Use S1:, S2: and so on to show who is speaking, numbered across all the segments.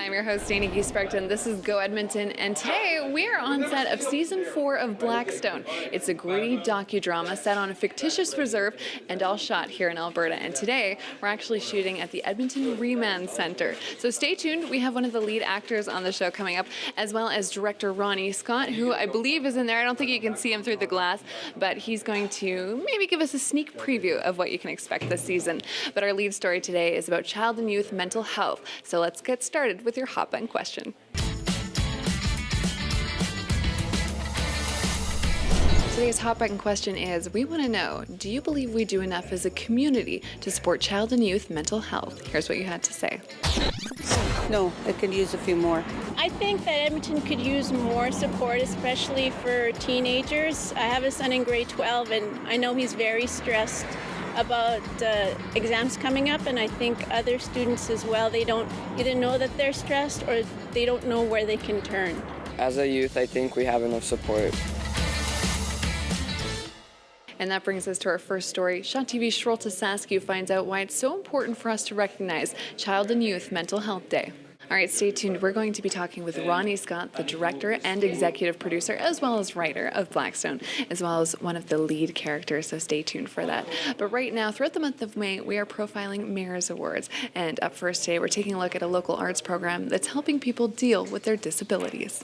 S1: I'm your host, Dana Giesbrecht, and this is Go Edmonton. And today we are on set of season 4 of Blackstone. It's a gritty docudrama set on a fictitious reserve and all shot here in Alberta. And today we're actually shooting at the Edmonton Remand Centre. So stay tuned. We have one of the lead actors on the show coming up, as well as director Ronnie Scott, who I believe is in there. I don't think you can see him through the glass, but he's going to maybe give us a sneak preview of what you can expect this season. But our lead story today is about child and youth mental health. So let's get started with your hot button question. Today's hot button question is, we want to know, do you believe we do enough as a community to support child and youth mental health? Here's what you had to say.
S2: No, it could use a few more.
S3: I think that Edmonton could use more support, especially for teenagers. I have a son in grade 12, and I know he's very stressed about exams coming up, and I think other students as well, they don't either know that they're stressed or they don't know where they can turn.
S4: As a youth, I think we have enough support.
S1: And that brings us to our first story. Shot TV's Schrolte Saskew finds out why it's so important for us to recognize Child and Youth Mental Health Day. All right, stay tuned. We're going to be talking with Ronnie Scott, the director and executive producer, as well as writer of Blackstone, as well as one of the lead characters, so stay tuned for that. But right now, throughout the month of May, we are profiling Mayor's Awards. And up first today, we're taking a look at a local arts program that's helping people deal with their disabilities.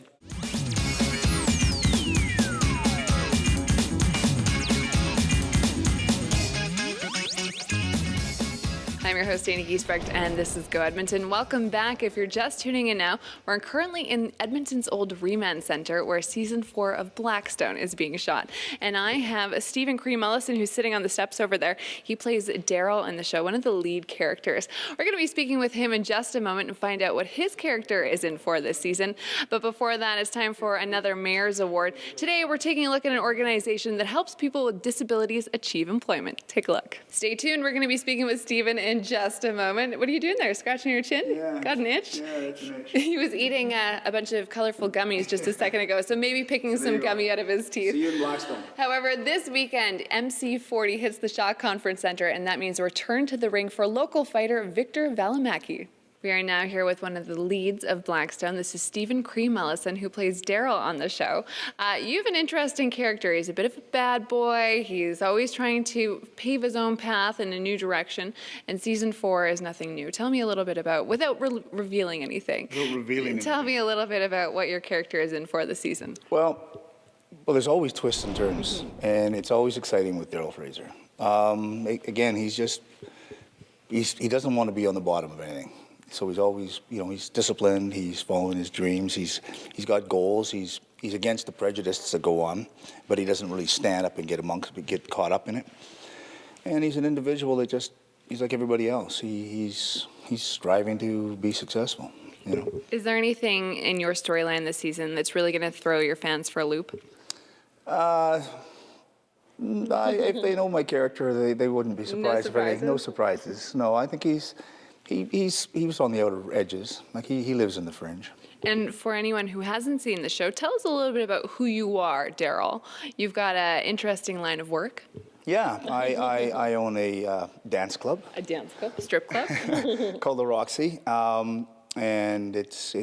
S1: I'm your host, Dana Giesbrecht, and this is Go Edmonton. Welcome back. If you're just tuning in now, we're currently in Edmonton's old Remand Centre, where season 4 of Blackstone is being shot. And I have Steven Cree Molison, who's sitting on the steps over there. He plays Daryl in the show, one of the lead characters. We're going to be speaking with him in just a moment and find out what his character is in for this season. But before that, it's time for another Mayor's Award. Today, we're taking a look at an organization that helps people with disabilities achieve employment. Take a look. Stay tuned. We're going to be speaking with Steven in just a moment. What are you doing there? Scratching your chin?
S5: Yeah.
S1: Got an itch?
S5: Yeah, that's an itch.
S1: He was eating a bunch of colorful gummies just a second ago, so maybe picking some gummy out of his teeth.
S5: See you in Blackstone.
S1: However, this weekend, MC40 hits the Shaw Conference Centre, and that means a return to the ring for local fighter Victor Valimaki. We are now here with one of the leads of Blackstone. This is Steven Cree Molison, who plays Daryl on the show. You have an interesting character. He's a bit of a bad boy. He's always trying to pave his own path in a new direction. And season 4 is nothing new. Tell me a little bit about, without revealing anything. Tell me a little bit about what your character is in for this season.
S5: Well, there's always twists and turns, and it's always exciting with Daryl Fraser. Again, he doesn't want to be on the bottom of anything. So he's always, he's disciplined, he's following his dreams, he's got goals, he's against the prejudices that go on, but he doesn't really stand up and get caught up in it. And he's an individual that he's like everybody else. He's striving to be successful,
S1: Is there anything in your storyline this season that's really going to throw your fans for a loop?
S5: If they know my character, they wouldn't be surprised. No surprises. No, I think he was on the outer edges. Like he lives in the fringe.
S1: And for anyone who hasn't seen the show, tell us a little bit about who you are, Daryl. You've got an interesting line of work.
S5: Yeah, I own a dance club.
S1: A dance club, a strip club.
S5: Called the Roxy, and it's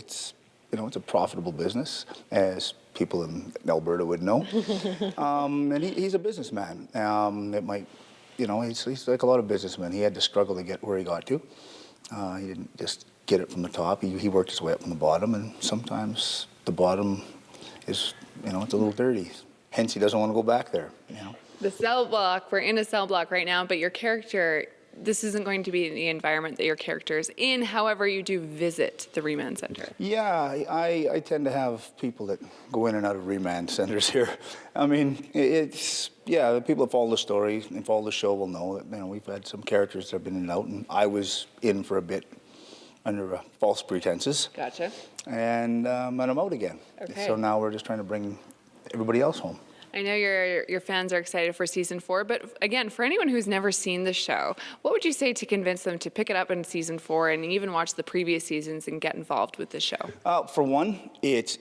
S5: a profitable business, as people in Alberta would know. And he's a businessman. He's like a lot of businessmen. He had to struggle to get where he got to. He didn't just get it from the top. He worked his way up from the bottom, and sometimes the bottom is, it's a little dirty. Hence, he doesn't want to go back there,
S1: The cell block, we're in a cell block right now, but your character, this isn't going to be the environment that your character is in. However, you do visit the Remand Centre.
S5: Yeah, I tend to have people that go in and out of Remand Centres here. I mean, the people that follow the story and follow the show will know that, we've had some characters that have been in and out, and I was in for a bit under false pretenses.
S1: Gotcha.
S5: And I'm out again.
S1: Okay.
S5: So now we're just trying to bring everybody else home.
S1: I know your fans are excited for season 4, but again, for anyone who's never seen the show, what would you say to convince them to pick it up in season 4 and even watch the previous seasons and get involved with the show?
S5: For one, it's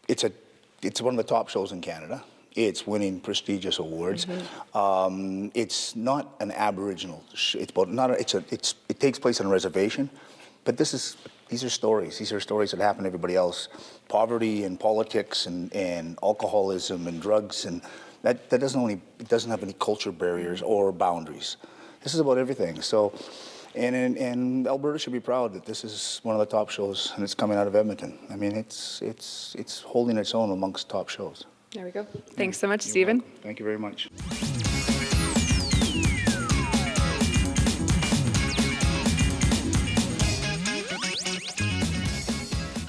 S5: one of the top shows in Canada. It's winning prestigious awards. Mm-hmm. It's not an Aboriginal. It takes place on a reservation, but this is these are stories. These are stories that happen to everybody else. Poverty and politics and alcoholism and drugs, and that doesn't have any culture barriers or boundaries. This is about everything. So, and Alberta should be proud that this is one of the top shows, and it's coming out of Edmonton. I mean, it's holding its own amongst top shows.
S1: There we go. Thanks so much, Stephen.
S5: Thank you very much.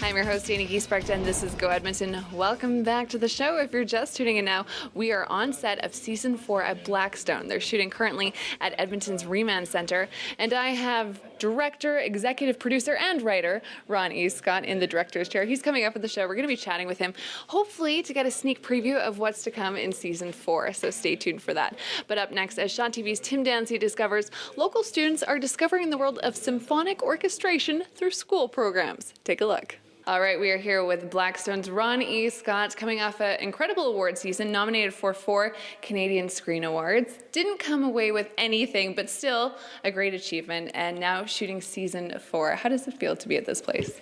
S1: I'm your host, Dana Giesbrecht, and this is Go Edmonton. Welcome back to the show. If you're just tuning in now, we are on set of Season 4 at Blackstone. They're shooting currently at Edmonton's Remand Center, and I have director, executive producer, and writer Ron E. Scott in the director's chair. He's coming up at the show. We're going to be chatting with him, hopefully to get a sneak preview of what's to come in Season 4, so stay tuned for that. But up next, as Shaw TV's Tim Dancy discovers, local students are discovering the world of symphonic orchestration through school programs. Take a look. All right, we are here with Blackstone's Ron E. Scott, coming off an incredible award season, nominated for 4 Canadian Screen Awards. Didn't come away with anything, but still a great achievement, and now shooting Season 4. How does it feel to be at this place?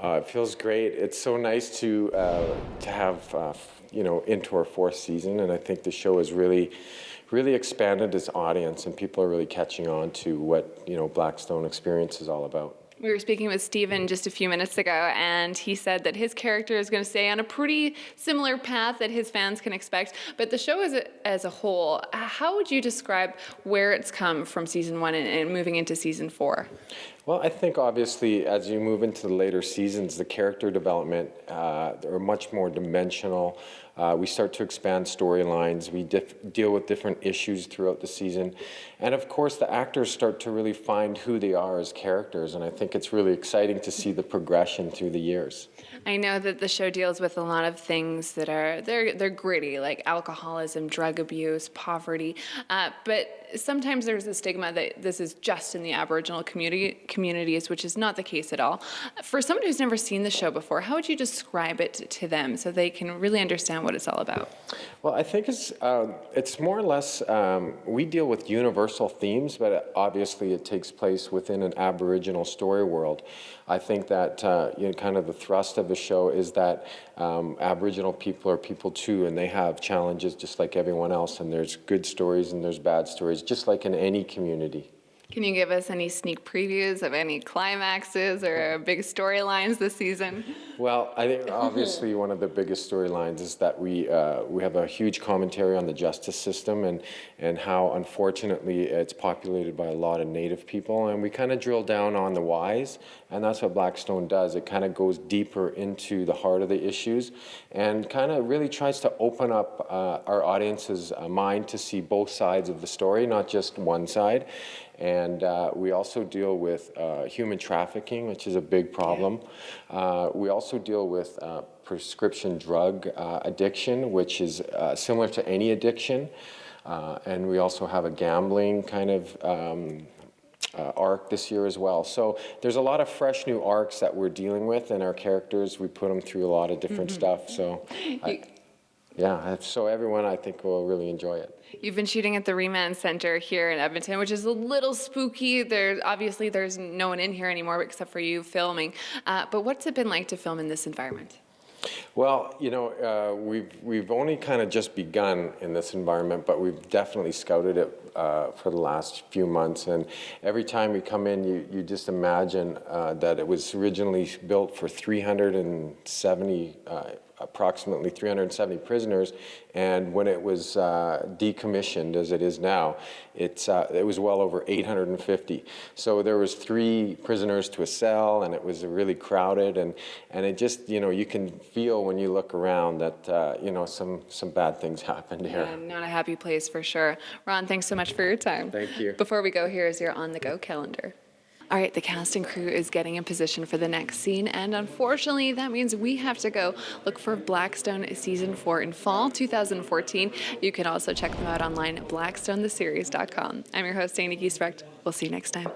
S6: It feels great. It's so nice to have, into our 4th season, and I think the show has really expanded its audience, and people are really catching on to what, Blackstone Experience is all about.
S1: We were speaking with Steven just a few minutes ago, and he said that his character is going to stay on a pretty similar path that his fans can expect. But the show as a whole, how would you describe where it's come from Season 1 and moving into Season 4?
S6: Well, I think obviously as you move into the later seasons, the character development are much more dimensional. We start to expand storylines. We deal with different issues throughout the season. And of course, the actors start to really find who they are as characters. And I think it's really exciting to see the progression through the years.
S1: I know that the show deals with a lot of things that are, they're gritty, like alcoholism, drug abuse, poverty. But sometimes there's a stigma that this is just in the Aboriginal communities, which is not the case at all. For someone who's never seen the show before, how would you describe it to them so they can really understand what it's all about?
S6: Well, I think it's more or less, we deal with universal themes, but obviously it takes place within an Aboriginal story world. I think that kind of the thrust of the show is that Aboriginal people are people too, and they have challenges just like everyone else, and there's good stories and there's bad stories, just like in any community.
S1: Can you give us any sneak previews of any climaxes or big storylines this season?
S6: Well, I think obviously one of the biggest storylines is that we have a huge commentary on the justice system and how unfortunately it's populated by a lot of Native people, and we kind of drill down on the whys, and that's what Blackstone does. It kind of goes deeper into the heart of the issues and kind of really tries to open up our audience's mind to see both sides of the story, not just one side. And we also deal with human trafficking, which is a big problem. We also deal with prescription drug addiction, which is similar to any addiction. And we also have a gambling kind of arc this year as well. So there's a lot of fresh new arcs that we're dealing with, and our characters, we put them through a lot of different stuff. So so everyone, I think, will really enjoy it.
S1: You've been shooting at the Remand Center here in Edmonton, which is a little spooky. There's no one in here anymore except for you filming. But what's it been like to film in this environment?
S6: Well, we've only kind of just begun in this environment, but we've definitely scouted it for the last few months. And every time you come in, you just imagine that it was originally built for approximately 370 prisoners, and when it was decommissioned, as it is now, it was well over 850. So there was 3 prisoners to a cell, and it was really crowded, and it just, you can feel when you look around that, some bad things happened here.
S1: Yeah, not a happy place for sure. Ron, thanks so much for your time.
S6: Thank you.
S1: Before we go, here is your on-the-go calendar. All right, the cast and crew is getting in position for the next scene, and unfortunately, that means we have to go look for Blackstone Season 4 in fall 2014. You can also check them out online at blackstonetheseries.com. I'm your host, Dana Giesbrecht. We'll see you next time.